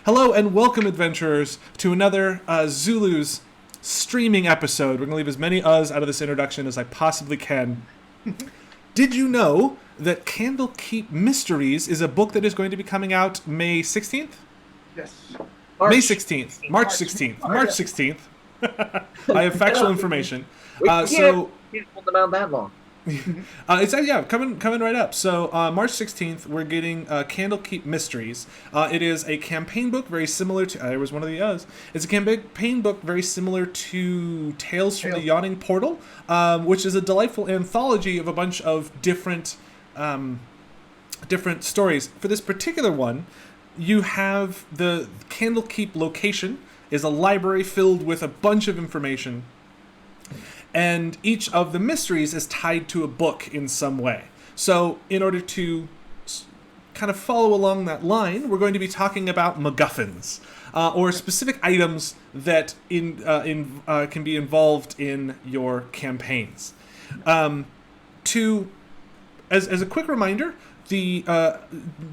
Hello and welcome, adventurers, to another Zulu's streaming episode. We're going to leave as many us out of this introduction as I possibly can. Did you know that Candlekeep Mysteries is a book that is going to be coming out May 16th? Yes. May March. 16th. March 16th. March 16th. I have factual information. We So can't hold them out that long. it's coming right up. So March 16th, we're getting Candlekeep Mysteries. It is a campaign book very similar to. There was one of the O's. It's a campaign book very similar to Tales from the Yawning Portal, which is a delightful anthology of a bunch of different stories. For this particular one, you have the Candlekeep location is a library filled with a bunch of information. And each of the mysteries is tied to a book in some way. So in order to kind of follow along that line, we're going to be talking about McGuffins, or specific items that can be involved in your campaigns. As a quick reminder, the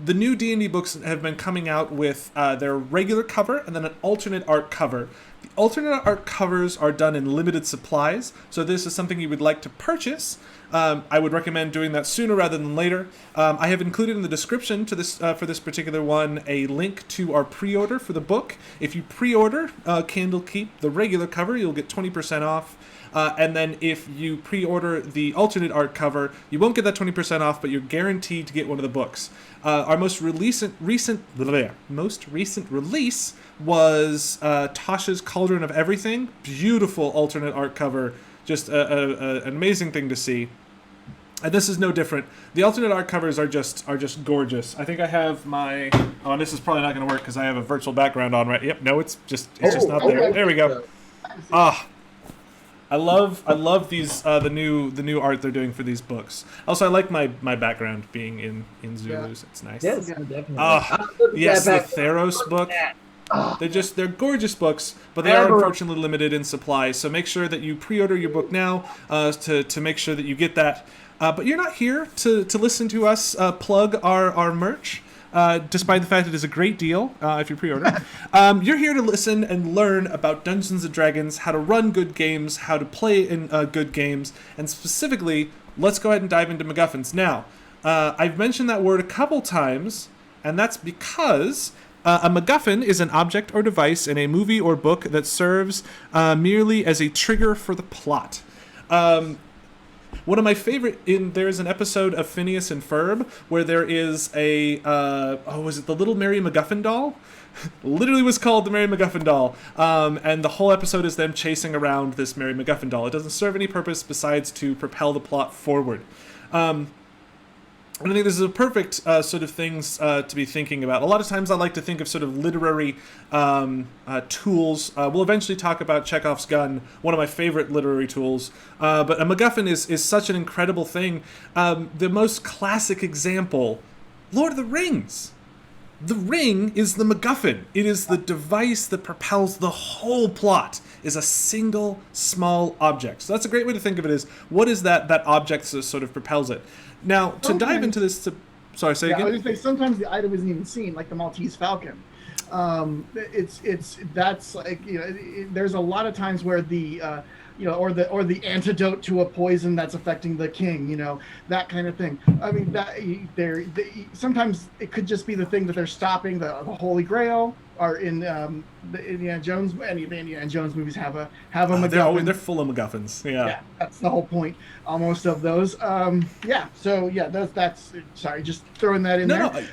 new D&D books have been coming out with their regular cover and then an alternate art cover. The alternate art covers are done in limited supplies, so this is something you would like to purchase. I would recommend doing that sooner rather than later. I have included in the description to this for this particular one a link to our pre-order for the book. If you pre-order Candlekeep, the regular cover, you'll get 20% off. And then if you pre-order the alternate art cover, you won't get that 20% off, but you're guaranteed to get one of the books. Our most recent release was Tasha's Cauldron of Everything. Beautiful alternate art cover. Just an amazing thing to see. And this is no different. The alternate art covers are just gorgeous. I think I have my. Oh, and this is probably not going to work because I have a virtual background on. Right? Yep. No, it's just not there. Okay. There we go. I love these the new art they're doing for these books. Also, I like my background being in Zulus. It's nice. Yes, definitely. Yes, the Theros book. They're gorgeous books, but they are unfortunately limited in supply. So make sure that you pre-order your book now to make sure that you get that. But you're not here to listen to us plug our merch. Despite the fact it is a great deal if you pre-order. You're here to listen and learn about Dungeons & Dragons, how to run good games, how to play in good games, and specifically, let's go ahead and dive into McGuffins. Now, I've mentioned that word a couple times, and that's because a MacGuffin is an object or device in a movie or book that serves merely as a trigger for the plot. One of my favorite there's an episode of Phineas and Ferb where there is was it the Little Mary McGuffin doll? Literally was called the Mary McGuffin doll. And the whole episode is them chasing around this Mary McGuffin doll. It doesn't serve any purpose besides to propel the plot forward. And I think this is a perfect sort of things to be thinking about. A lot of times I like to think of sort of literary tools. We'll eventually talk about Chekhov's gun, one of my favorite literary tools. But a MacGuffin is such an incredible thing. The most classic example, Lord of the Rings. The ring is the MacGuffin. It is the device that propels the whole plot, is a single small object. So that's a great way to think of it is, what is that object that sort of propels it? Now, to dive into this, sorry, say again? I was just saying, sometimes the item isn't even seen, like the Maltese Falcon. That's like, there's a lot of times where the or the antidote to a poison that's affecting the king, that kind of thing. I mean, sometimes it could just be the thing that they're stopping, the Holy Grail, or in the Indiana Jones. Any of the Indiana Jones movies have a MacGuffin. They're full of MacGuffins. Yeah, that's the whole point, almost, of those. That's sorry, just throwing that in there.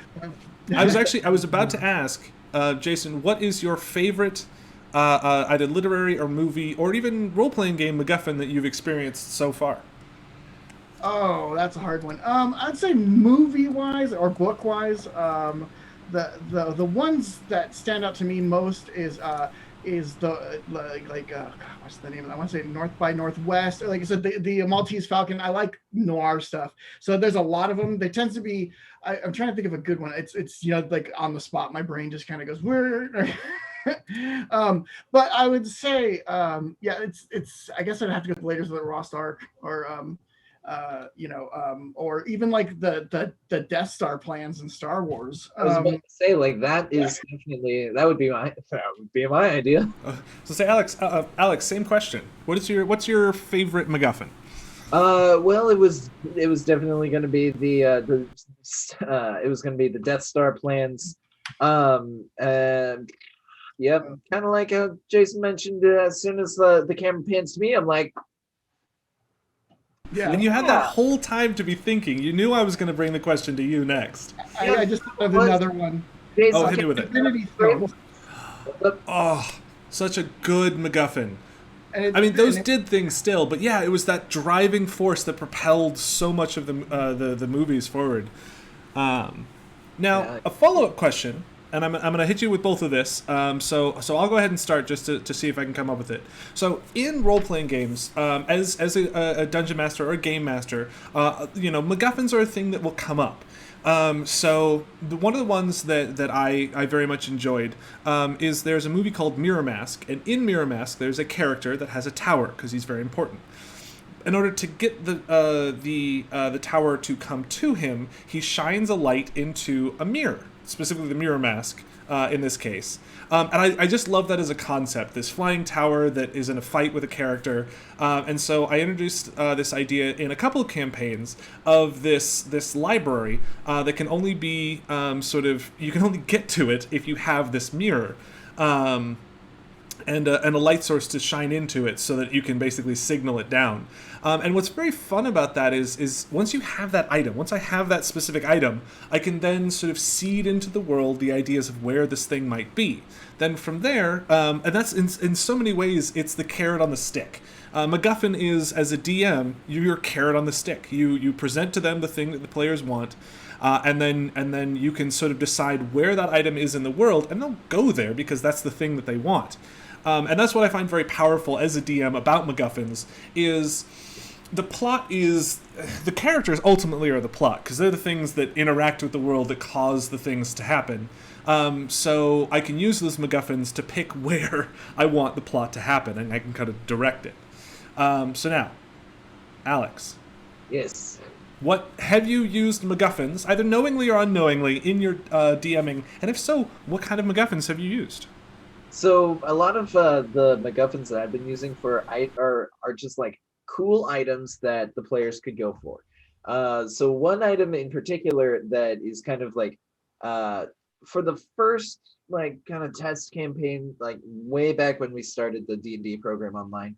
I was about to ask, Jason, what is your favorite either literary or movie or even role-playing game MacGuffin that you've experienced so far? Oh, that's a hard one. I'd say movie-wise or book-wise, the ones that stand out to me most is the what's the name of that? I want to say North by Northwest, or like I said, the Maltese Falcon. I like noir stuff, so there's a lot of them. They tend to be. I'm trying to think of a good one. It's like on the spot. My brain just kind of goes where. But I would say, it's. I guess I'd have to go to Laters of the Lost Ark or or even like the Death Star plans in Star Wars. I was about to say, like, that would be my idea. So say, Alex, same question. What's your favorite MacGuffin? Well, it was definitely going to be the Death Star plans. And yep, kind of like how Jason mentioned. As soon as the camera pans to me, I'm like, yeah. And you had that whole time to be thinking. You knew I was going to bring the question to you next. I just thought of another one. Jason, hit me with it. Infinity Stones. Oh, such a good MacGuffin. I mean, those did things still, but yeah, it was that driving force that propelled so much of the movies forward. Now, a follow-up question, and I'm going to hit you with both of this. So I'll go ahead and start just to see if I can come up with it. So in role-playing games, as a dungeon master or a game master, MacGuffins are a thing that will come up. So one of the ones that I very much enjoyed is there's a movie called Mirror Mask, and in Mirror Mask there's a character that has a tower because he's very important. In order to get the tower to come to him, he shines a light into a mirror, specifically the Mirror Mask in this case. And I just love that as a concept, this flying tower that is in a fight with a character. And so I introduced this idea in a couple of campaigns of this library that can only be you can only get to it if you have this mirror. And a light source to shine into it so that you can basically signal it down. And what's very fun about that is once you have that item, once I have that specific item, I can then sort of seed into the world the ideas of where this thing might be. Then from there, and that's in so many ways, it's the carrot on the stick. MacGuffin is, as a DM, you're your carrot on the stick. You present to them the thing that the players want, and then you can sort of decide where that item is in the world, and they'll go there because that's the thing that they want. And that's what I find very powerful as a DM about MacGuffins, is the plot is... The characters ultimately are the plot, because they're the things that interact with the world that cause the things to happen. So I can use those MacGuffins to pick where I want the plot to happen, and I can kind of direct it. So now, Alex. Yes. What have you used MacGuffins, either knowingly or unknowingly, in your DMing? And if so, what kind of MacGuffins have you used? So a lot of the MacGuffins that I've been using are just like cool items that the players could go for. So one item in particular that is kind of like for the first like kind of test campaign, like way back when we started the D&D program online,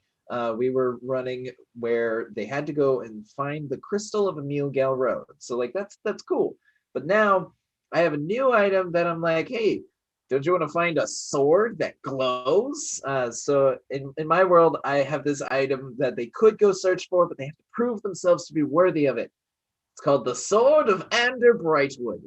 we were running where they had to go and find the crystal of Emil Galro. So like that's cool. But now I have a new item that I'm like, hey, don't you want to find a sword that glows? So in my world, I have this item that they could go search for, but they have to prove themselves to be worthy of it. It's called the Sword of Ander Brightwood.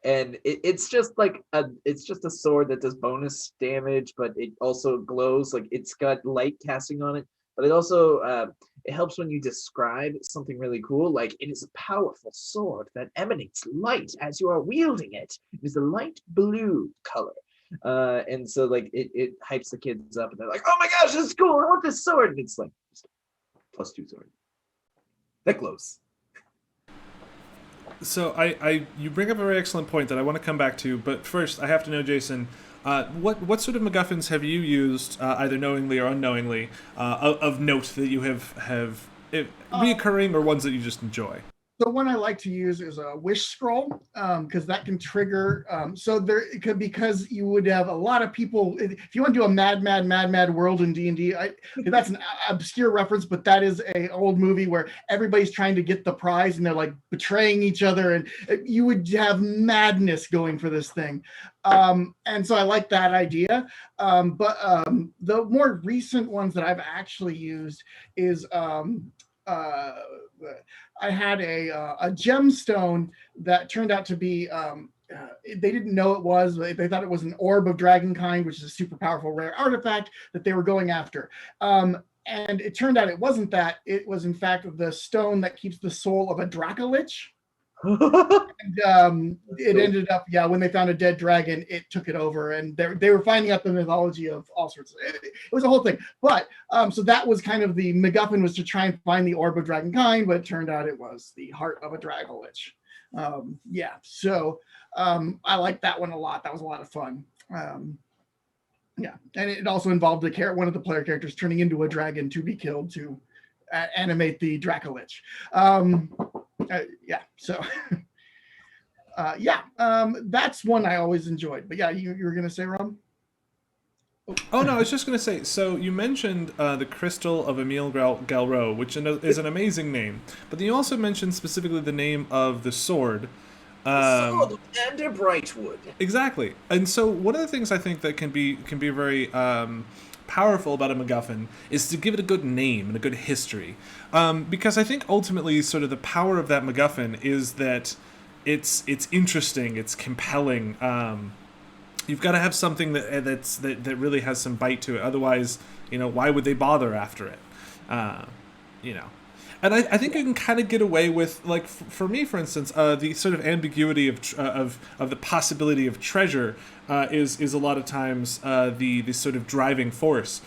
And it's just a sword that does bonus damage, but it also glows. Like it's got light casting on it, but it also it helps when you describe something really cool. Like it is a powerful sword that emanates light as you are wielding it. It is a light blue color, and so like it hypes the kids up, and they're like, "Oh my gosh, this is cool! I want this sword!" And it's like +2 sword that glows. So you bring up a very excellent point that I want to come back to, but first I have to know, Jason, what sort of MacGuffins have you used, either knowingly or unknowingly, of note that you have reoccurring or ones that you just enjoy? The one I like to use is a wish scroll, because that can trigger. Because you would have a lot of people. If you want to do a mad world in D&D, that's an obscure reference, but that is a old movie where everybody's trying to get the prize and they're like betraying each other, and you would have madness going for this thing. And so I like that idea. But the more recent ones that I've actually used is. I had a gemstone that turned out to be, they didn't know it was, they thought it was an orb of dragonkind, which is a super powerful rare artifact that they were going after. And it turned out it wasn't that. It was in fact the stone that keeps the soul of a Dracolich. And it ended up, when they found a dead dragon, it took it over, and they were finding out the mythology of all sorts. It was a whole thing. But so that was kind of the McGuffin, was to try and find the orb of dragonkind, but it turned out it was the heart of a Dragolich. So I liked that one a lot. That was a lot of fun. And it also involved one of the player characters turning into a dragon to be killed to animate the Dracolich. That's one I always enjoyed. But yeah, you were gonna say, Rob? Oh no, I was just gonna say. So you mentioned the Crystal of Emile Galro, which is an amazing name. But then you also mentioned specifically the name of the sword. Sword of Ander Brightwood. Exactly. And so one of the things I think that can be very powerful about a MacGuffin is to give it a good name and a good history. Because I think ultimately sort of the power of that MacGuffin is that it's interesting, it's compelling. You've got to have something that really has some bite to it. Otherwise, why would they bother after it? And I think you can kind of get away with, like, for me, for instance, the sort of ambiguity of the possibility of treasure is a lot of times the sort of driving force.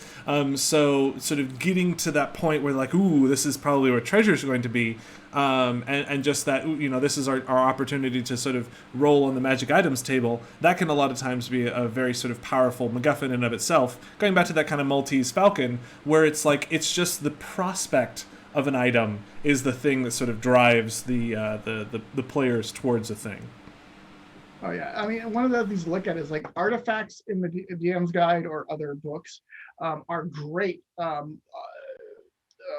So sort of getting to that point where, like, ooh, this is probably where treasure is going to be, and just that, this is our opportunity to sort of roll on the magic items table. That can a lot of times be a very sort of powerful MacGuffin in and of itself. Going back to that kind of Maltese Falcon, where it's like it's just the prospect of an item is the thing that sort of drives the players towards a thing. Oh yeah, I mean, one of the things to look at is like artifacts in the DM's guide or other books are great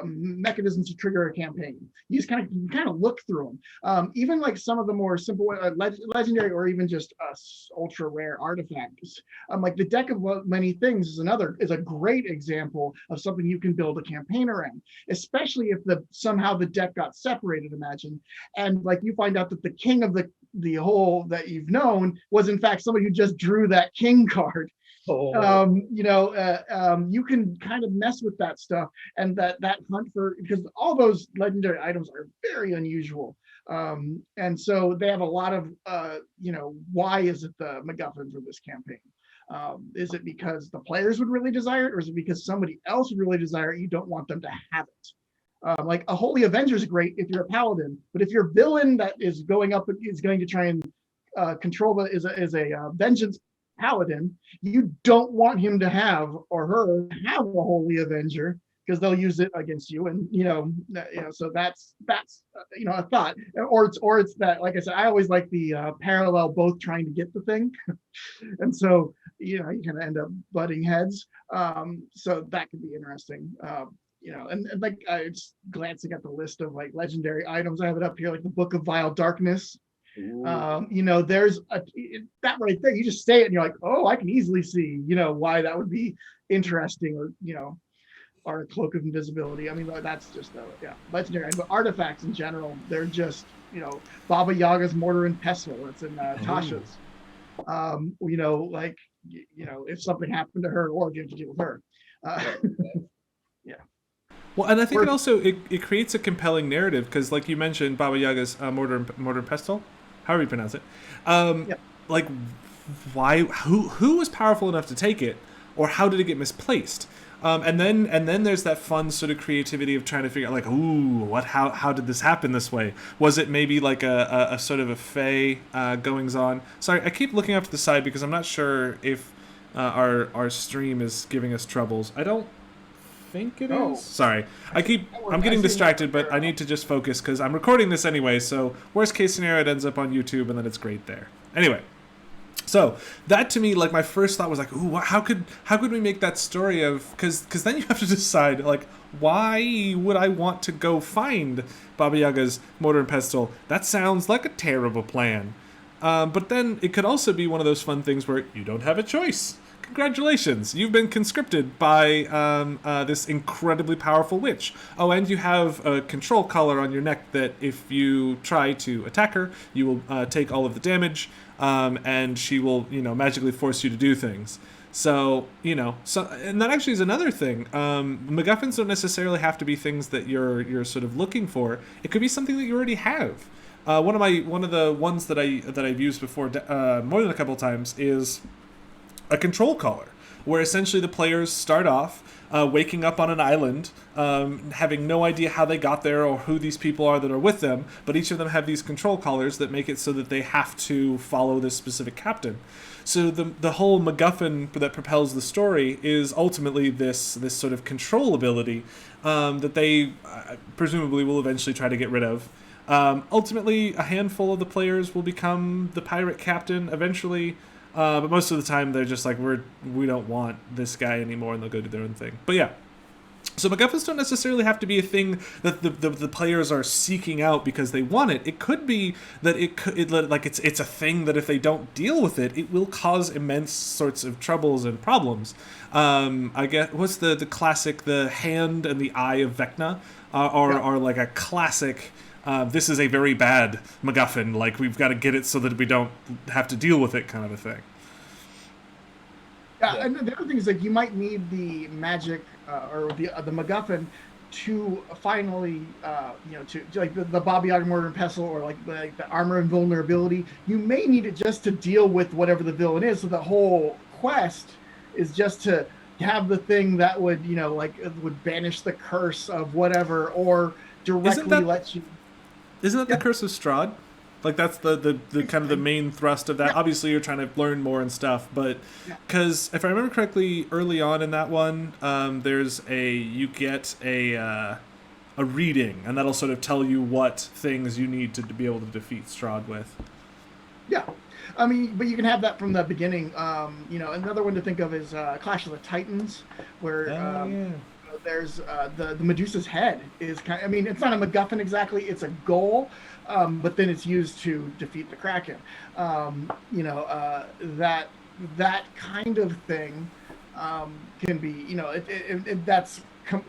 mechanisms to trigger a campaign. You just kind of look through them. Even like some of the more simple legendary or even just ultra rare artifacts. Like the Deck of Many Things is a great example of something you can build a campaign around, especially if somehow the deck got separated, imagine, and like you find out that the king of the whole that you've known was in fact somebody who just drew that king card. You can kind of mess with that stuff, and that hunt for, because all those legendary items are very unusual, and so they have a lot of why is it the MacGuffin for this campaign? Is it because the players would really desire it, or is it because somebody else would really desire it? You don't want them to have it. Like a Holy Avenger is great if you're a paladin, but if your villain that is going to try and control is a vengeance paladin, you don't want him to have, or her have, a Holy Avenger, because they'll use it against you, and so that's a thought, or it's that, like I said, I always like the parallel, both trying to get the thing, and so you kind of end up butting heads, so that could be interesting. And like I just glancing at the list of like legendary items, I have it up here, like the Book of Vile Darkness. There's that right there. You just say it and you're like, oh, I can easily see, why that would be interesting, or a Cloak of Invisibility. I mean, that's just legendary. But artifacts in general, they're just, Baba Yaga's Mortar and Pestle. It's in Tasha's. If something happened to her, or you have to deal with her. Yeah. Well, and I think it creates a compelling narrative, because, like you mentioned, Baba Yaga's Mortar and Pestle, however you pronounce it. Like, why? Who was powerful enough to take it, or how did it get misplaced? And then there's that fun sort of creativity of trying to figure out, like, ooh, how did this happen this way? Was it maybe like a sort of a fey goings on? Sorry, I keep looking up to the side because I'm not sure if our stream is giving us troubles. I don't think it is. Sorry, I'm getting distracted, but I need to just focus because I'm recording this anyway, so worst case scenario, it ends up on YouTube and then it's great there. Anyway, so that to me, like, my first thought was like, ooh, how could we make that story of, because then you have to decide, like, why would I want to go find Baba Yaga's Mortar and Pestle? That sounds like a terrible plan. But then it could also be one of those fun things where you don't have a choice. Congratulations, you've been conscripted by this incredibly powerful witch. Oh, and you have a control collar on your neck that if you try to attack her, you will take all of the damage, and she will, magically force you to do things. So, and that actually is another thing. MacGuffins don't necessarily have to be things that you're sort of looking for. It could be something that you already have. one of the ones that I've used before more than a couple times is a control caller, where essentially the players start off waking up on an island, having no idea how they got there or who these people are that are with them, but each of them have these control collars that make it so that they have to follow this specific captain. So the whole McGuffin that propels the story is ultimately this sort of control ability that they presumably will eventually try to get rid of. Ultimately, a handful of the players will become the pirate captain eventually, but most of the time they're just like, we don't want this guy anymore, and they'll go do their own thing. But yeah. So MacGuffins don't necessarily have to be a thing that the players are seeking out because they want it. It could be that it's a thing that if they don't deal with it, it will cause immense sorts of troubles and problems. I guess what's the classic, the hand and the eye of Vecna are like a classic. This is a very bad MacGuffin. Like, we've got to get it so that we don't have to deal with it, kind of a thing. Yeah, and the other thing is, like, you might need the magic or the MacGuffin to finally, to like the Baba Yaga Mortar and Pestle, or like the armor and vulnerability. You may need it just to deal with whatever the villain is. So the whole quest is just to have the thing that would, would banish the curse of whatever, or directly let you. Isn't that the Curse of Strahd? Like, that's the kind of the main thrust of that. Yeah. Obviously, you're trying to learn more and stuff, but because if I remember correctly, early on in that one, you get a reading, and that'll sort of tell you what things you need to be able to defeat Strahd with. Yeah, I mean, but you can have that from the beginning. Another one to think of is Clash of the Titans, where there's the Medusa's head is kind of, I mean, it's not a MacGuffin exactly, it's a goal, but then it's used to defeat the Kraken. That kind of thing can be, that's, I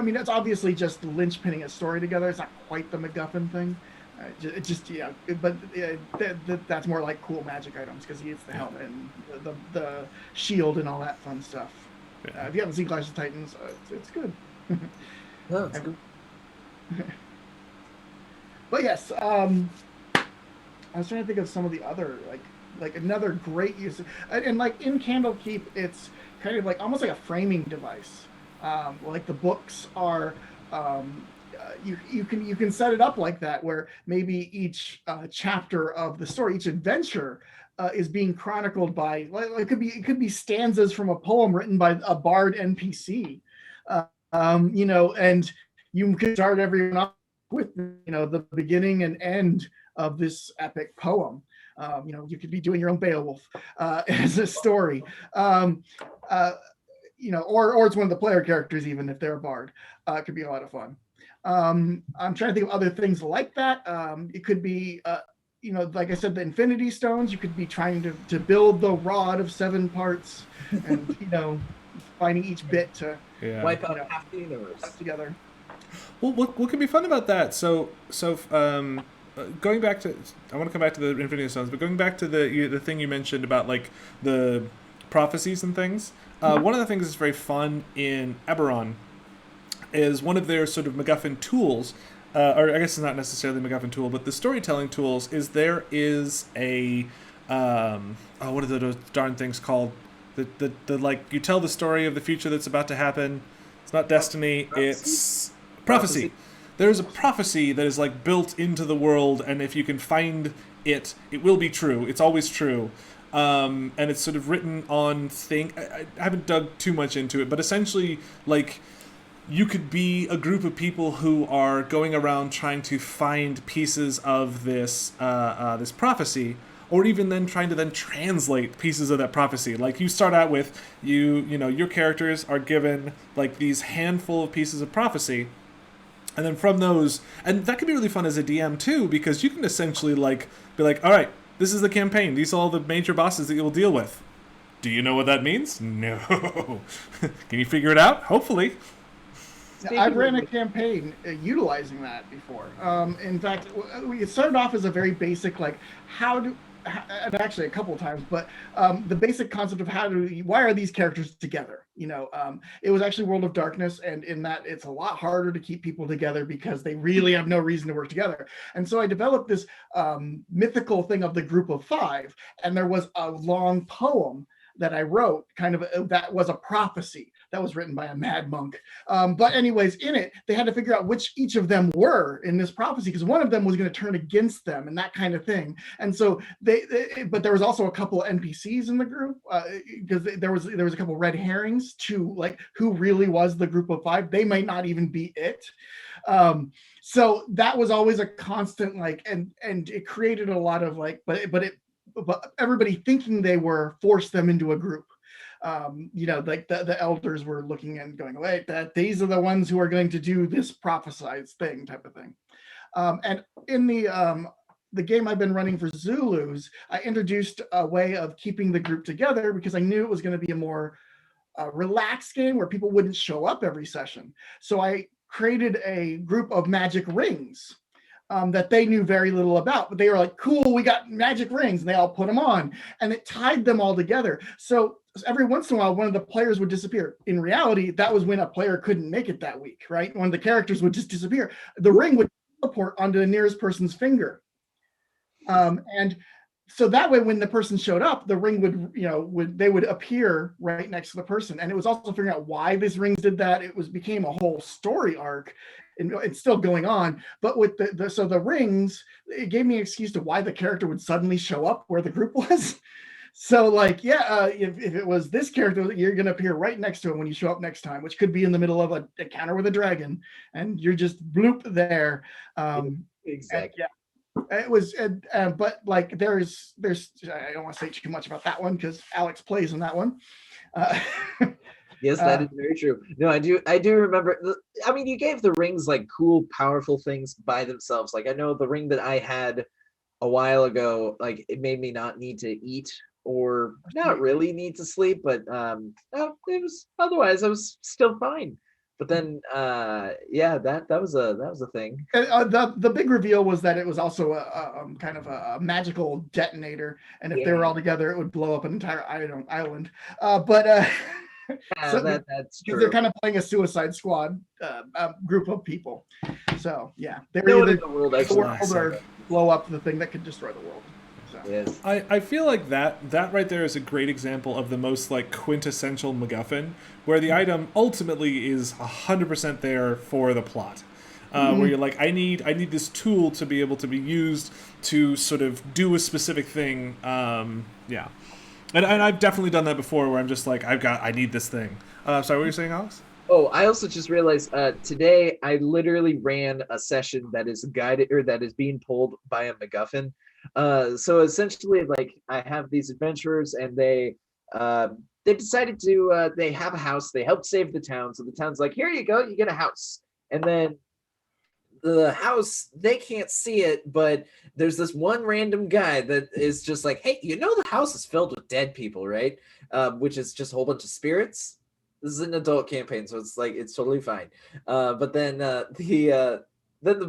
mean, it's obviously just linchpinning a story together. It's not quite the MacGuffin thing. That's more like cool magic items, because he gets the helmet and the shield and all that fun stuff. If you haven't seen Clash of Titans, it's good. No, it's good. But yes, I was trying to think of some of the other like another great use, and like in Candlekeep, it's kind of like almost like a framing device. Like the books are, you can set it up like that, where maybe each chapter of the story, each adventure, is being chronicled by, it could be stanzas from a poem written by a bard NPC, and you could start everyone off with the beginning and end of this epic poem. You could be doing your own Beowulf as a story, or it's one of the player characters, even if they're a bard. It could be a lot of fun. I'm trying to think of other things like that. It could be like I said, the Infinity Stones. You could be trying to build the rod of 7 parts, and finding each bit to wipe out half the universe together. Well, what can be fun about that? So going back to, I want to come back to the Infinity Stones, but going back to the thing you mentioned about like the prophecies and things. One of the things that's very fun in Eberron is one of their sort of MacGuffin tools. Or I guess it's not necessarily a MacGuffin tool, but the storytelling tools there is a what are those darn things called? The like, you tell the story of the future that's about to happen. It's not destiny, it's prophecy. There's a prophecy that is like built into the world, and if you can find it, it will be true. It's always true. And it's sort of written on I haven't dug too much into it, but essentially, like, you could be a group of people who are going around trying to find pieces of this this prophecy, or even then trying to translate pieces of that prophecy. Like, you start out with, your characters are given like these handful of pieces of prophecy, and then from those, and that could be really fun as a DM too, because you can essentially like be like, all right, this is the campaign. These are all the major bosses that you will deal with. Do you know what that means? No. Can you figure it out? Hopefully. I've ran a campaign utilizing that before. In fact, it started off as a very basic, like, how and actually a couple of times, but the basic concept of why are these characters together? It was actually World of Darkness, and in that it's a lot harder to keep people together because they really have no reason to work together. And so I developed this mythical thing of the group of five, and there was a long poem that I wrote, that was a prophecy that was written by a mad monk. But anyways, in it, they had to figure out which each of them were in this prophecy, because one of them was going to turn against them and that kind of thing. And so but there was also a couple of NPCs in the group, because there was a couple of red herrings to like who really was the group of five. They might not even be it. So that was always a constant, and it created a lot of but everybody thinking they were forced them into a group. The elders were looking and going, wait, that these are the ones who are going to do this prophesized thing type of thing. And in the game I've been running for Zulus, I introduced a way of keeping the group together because I knew it was going to be a more relaxed game where people wouldn't show up every session. So I created a group of magic rings that they knew very little about, but they were like, cool, we got magic rings, and they all put them on, and it tied them all together. So every once in a while, one of the players would disappear. In reality, that was when a player couldn't make it that week, right? One of the characters would just disappear. The ring would teleport onto the nearest person's finger. And so that way, when the person showed up, the ring would appear right next to the person. And it was also figuring out why these rings did that. Became a whole story arc, and it's still going on. But with the rings, it gave me an excuse to why the character would suddenly show up where the group was. So if it was this character, you're going to appear right next to him when you show up next time, which could be in the middle of a encounter with a dragon, and you're just bloop there. Exactly. Yeah. It was, but there's I don't want to say too much about that one because Alex plays in that one. Yes, that is very true. No, I do remember. I mean, you gave the rings cool, powerful things by themselves. I know the ring that I had a while ago, it made me not need to eat or not really need to sleep, but it was otherwise I was still fine. But then, that was a thing. The big reveal was that it was also a kind of a magical detonator, and if they were all together, it would blow up an entire island. So that's true. They're kind of playing a Suicide Squad group of people. So they're either the world or blow up the thing that could destroy the world. So. Yes. I feel like that right there is a great example of the most quintessential MacGuffin, where the item ultimately is 100% there for the plot. Where you're like, I need this tool to be able to be used to sort of do a specific thing. And I've definitely done that before, where I'm just like, I need this thing. Sorry, what were you saying, Alex? Oh, I also just realized today I literally ran a session that is guided or that is being pulled by a McGuffin. So essentially, I have these adventurers, and they decided to they have a house. They helped save the town, so the town's like, here you go, you get a house, and then the house, they can't see it, but there's this one random guy that is just like, hey, the house is filled with dead people, right? Which is just a whole bunch of spirits. This is an adult campaign, so it's totally fine. But then the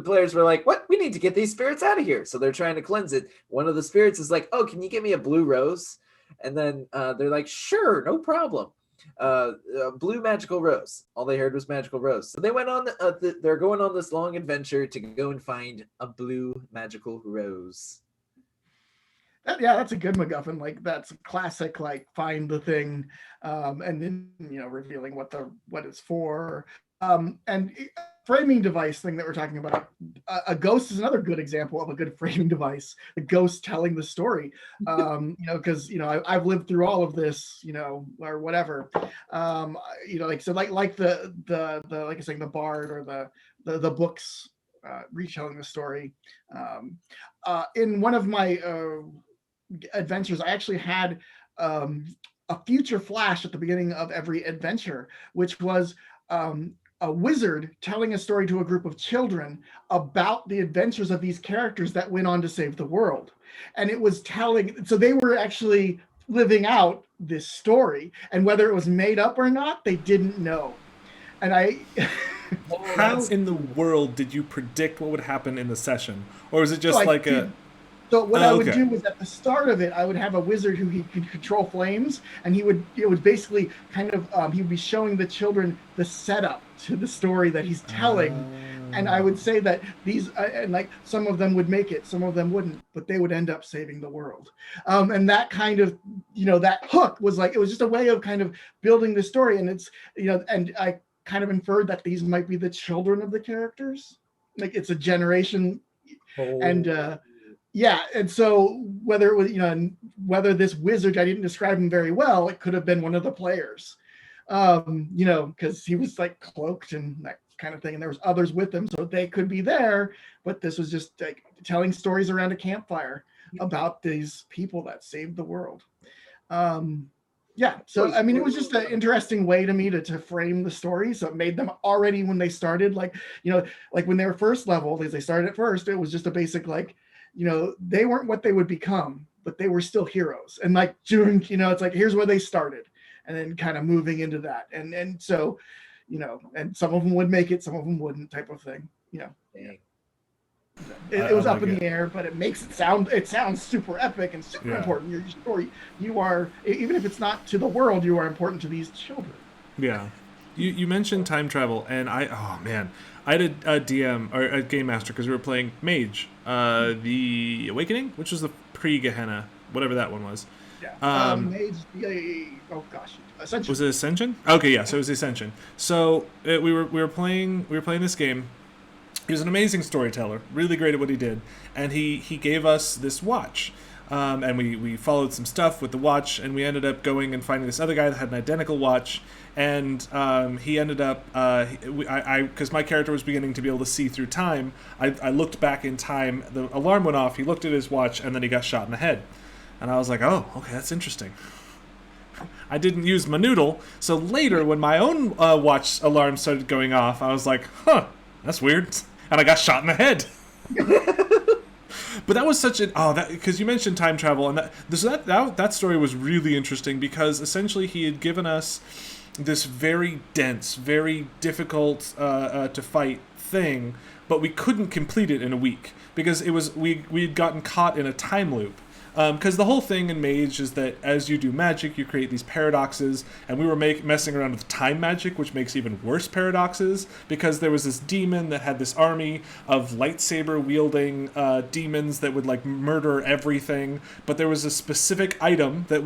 players were like, what? We need to get these spirits out of here. So they're trying to cleanse it. One of the spirits is like, oh, can you get me a blue rose? And then they're like, sure, no problem. Blue magical rose. All they heard was magical rose. So they went on. They're going on this long adventure to go and find a blue magical rose. That's a good MacGuffin. That's a classic. Find the thing, and then revealing what it's for. And framing device thing that we're talking about. A ghost is another good example of a good framing device. The ghost telling the story. Because I've lived through all of this. Or whatever. The like I saying, the bard or the books retelling the story. In one of my adventures, I actually had a future flash at the beginning of every adventure, which was a wizard telling a story to a group of children about the adventures of these characters that went on to save the world. And it was so they were actually living out this story, and whether it was made up or not, they didn't know. And How in the world did you predict what would happen in the session? Or was it just So what I would okay. do was at the start of it, I would have a wizard who he could control flames, and it would basically kind of he would be showing the children the setup to the story that he's telling, and I would say that these and like some of them would make it, some of them wouldn't, but they would end up saving the world, and that kind of that hook was like it was just a way of kind of building the story, and it's and I kind of inferred that these might be the children of the characters, like it's a generation, and yeah, and so whether it was whether this wizard, I didn't describe him very well, it could have been one of the players, because he was like cloaked and that kind of thing, and there was others with him, so they could be there, but this was just like telling stories around a campfire about these people that saved the world. Yeah, so I mean, it was just an interesting way to me to frame the story. So it made them already when they started, like like when they were first level, as they started at first, it was just a basic like, they weren't what they would become, but they were still heroes. And like June, it's like here's where they started, and then kind of moving into that, and so, and some of them would make it, some of them wouldn't, type of thing. Yeah. It was up in the air, but it sounds super epic and super important. Your story, you are, even if it's not to the world, you are important to these children. Yeah. You mentioned time travel, and I had a DM or a game master because we were playing Mage, the Awakening, which was the pre-Gehenna, whatever that one was. Yeah. Mage, oh gosh, Ascension. Was it Ascension? Okay, yeah. So it was Ascension. So we were playing this game. He was an amazing storyteller, really great at what he did, and he gave us this watch. And we followed some stuff with the watch, and we ended up going and finding this other guy that had an identical watch, and he ended up, because my character was beginning to be able to see through time, I looked back in time, the alarm went off, he looked at his watch, and then he got shot in the head. And I was like, oh, okay, that's interesting. I didn't use my noodle, so later when my own watch alarm started going off, I was like, huh, that's weird. And I got shot in the head. But that was such because you mentioned time travel, and that story was really interesting because essentially he had given us this very dense, very difficult to fight thing, but we couldn't complete it in a week because we had gotten caught in a time loop. Because the whole thing in Mage is that as you do magic, you create these paradoxes, and we were messing around with time magic, which makes even worse paradoxes, because there was this demon that had this army of lightsaber-wielding demons that would, like, murder everything, but there was a specific item that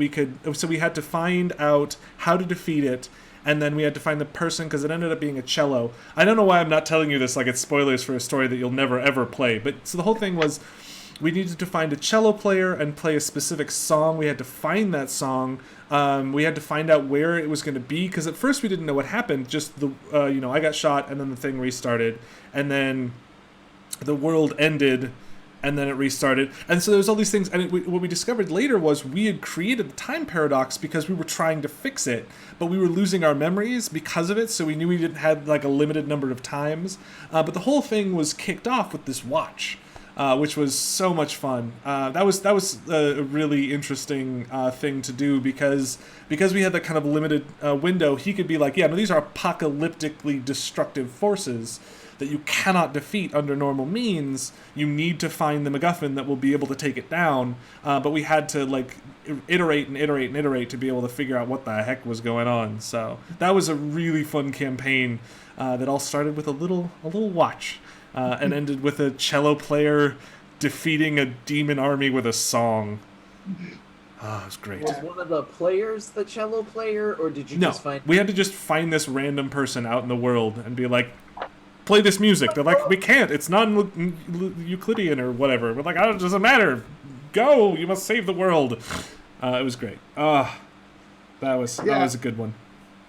so we had to find out how to defeat it, and then we had to find the person, because it ended up being a cello. I don't know why I'm not telling you this like it's spoilers for a story that you'll never, ever play, but so the whole thing was, we needed to find a cello player and play a specific song. We had to find that song. We had to find out where it was going to be, because at first we didn't know what happened. Just I got shot, and then the thing restarted, and then the world ended, and then it restarted. And so there was all these things. And what we discovered later was we had created the time paradox because we were trying to fix it, but we were losing our memories because of it. So we knew we didn't have like a limited number of times. But the whole thing was kicked off with this watch. Which was so much fun. That was a really interesting thing to do because we had that kind of limited window. He could be like, yeah, no, these are apocalyptically destructive forces that you cannot defeat under normal means. You need to find the McGuffin that will be able to take it down. But we had to like iterate and iterate and iterate to be able to figure out what the heck was going on. So that was a really fun campaign that all started with a little watch. And ended with a cello player defeating a demon army with a song. Oh, it was great. Was one of the players the cello player, or did you just find... we had to just find this random person out in the world and be like, play this music. They're like, we can't. It's non-Euclidean or whatever. We're like, it doesn't matter. Go. You must save the world. It was great. That was a good one.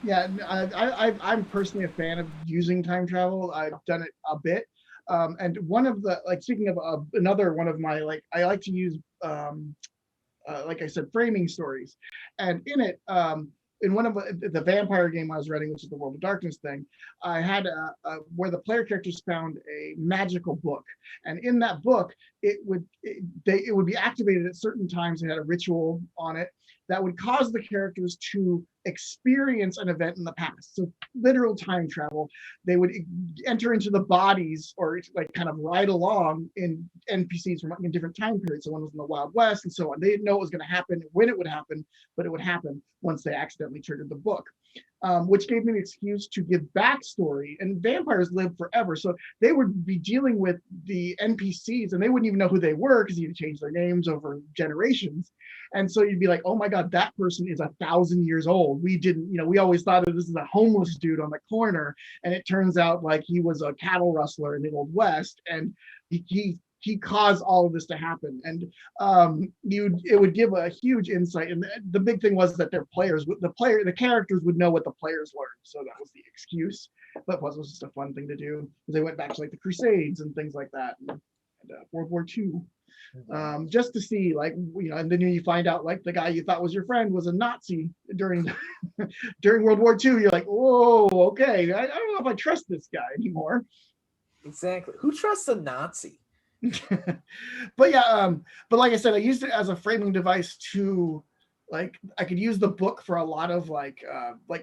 Yeah, I'm personally a fan of using time travel. I've done it a bit. And one of the, like, speaking of another one of my, like, I like to use, like I said, framing stories. And in it, in one of the vampire game I was running, which is the World of Darkness thing, I had where the player characters found a magical book. And in that book, it would be activated at certain times. It had a ritual on it that would cause the characters to experience an event in the past. So literal time travel. They would enter into the bodies or like kind of ride along in NPCs from in different time periods. So one was in the Wild West and so on. They didn't know it was going to happen, when it would happen, but it would happen once they accidentally triggered the book. Which gave me an excuse to give backstory. And vampires live forever, so they would be dealing with the NPCs, and they wouldn't even know who they were because you'd change their names over generations. And so you'd be like, "Oh my God, that person is 1,000 years old. We didn't, we always thought of this as a homeless dude on the corner, and it turns out like he was a cattle rustler in the Old West, and he caused all of this to happen." And it would give a huge insight. And the big thing was that the characters would know what the players learned. So that was the excuse. But plus, it was just a fun thing to do. They went back to like the Crusades and things like that, and World War II, just to see like and then you find out like the guy you thought was your friend was a Nazi during World War II. You're like, whoa, okay, I don't know if I trust this guy anymore. Exactly. Who trusts a Nazi? But like I said, I used it as a framing device to like I could use the book for a lot of like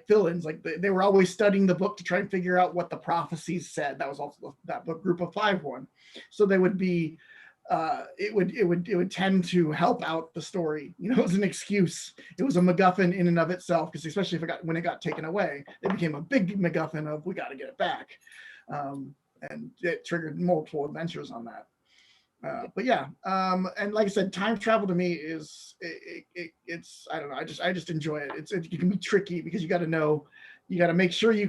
fill-ins. Like they were always studying the book to try and figure out what the prophecies said. That was also that book Group of 5 one. So they would be it would tend to help out the story. It was an excuse. It was a MacGuffin in and of itself, because especially when it got taken away, it became a big MacGuffin of we got to get it back, and it triggered multiple adventures on that. But yeah, and like I said, time travel to me is it's I don't know, I just enjoy it. It can be tricky because you got to make sure you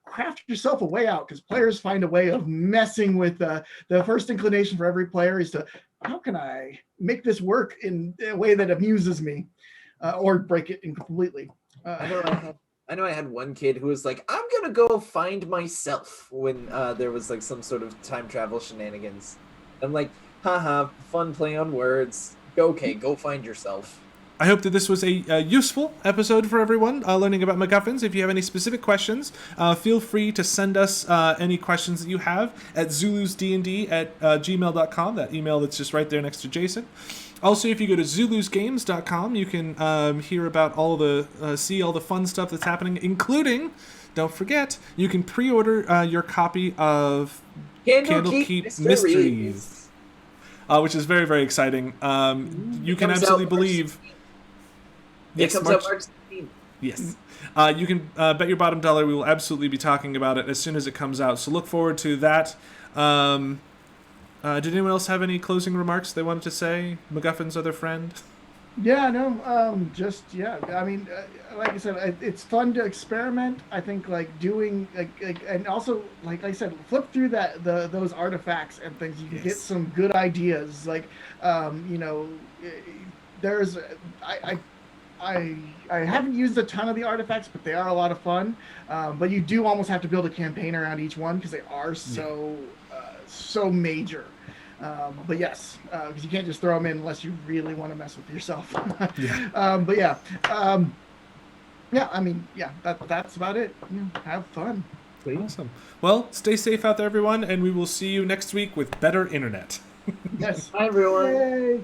craft yourself a way out, because players find a way of messing with the first inclination for every player is to, how can I make this work in a way that amuses me, or break it completely. I know I had one kid who was like, I'm gonna go find myself when there was like some sort of time travel shenanigans. I'm like, haha, fun play on words. Okay, go find yourself. I hope that this was a useful episode for everyone learning about MacGuffins. If you have any specific questions, feel free to send us any questions that you have at zulusdnd@gmail.com, that email that's just right there next to Jason. Also, if you go to zulusgames.com, you can hear about see all the fun stuff that's happening, including, don't forget, you can pre-order your copy of Candlekeep Mysteries, which is very, very exciting. You can absolutely believe... It comes out March 16th. Yes. You can bet your bottom dollar we will absolutely be talking about it as soon as it comes out. So look forward to that. Did anyone else have any closing remarks they wanted to say? McGuffin's other friend? Yeah, no, I mean, like I said, it's fun to experiment. I think like doing and also like I said, flip through those artifacts and things. You can get some good ideas. Like, there's I haven't used a ton of the artifacts, but they are a lot of fun. But you do almost have to build a campaign around each one because they are so major. But yes, because you can't just throw them in unless you really want to mess with yourself. That's about it. Have fun. Awesome. Well, stay safe out there, everyone, and we will see you next week with better internet. Yes. Bye, everyone. Yay.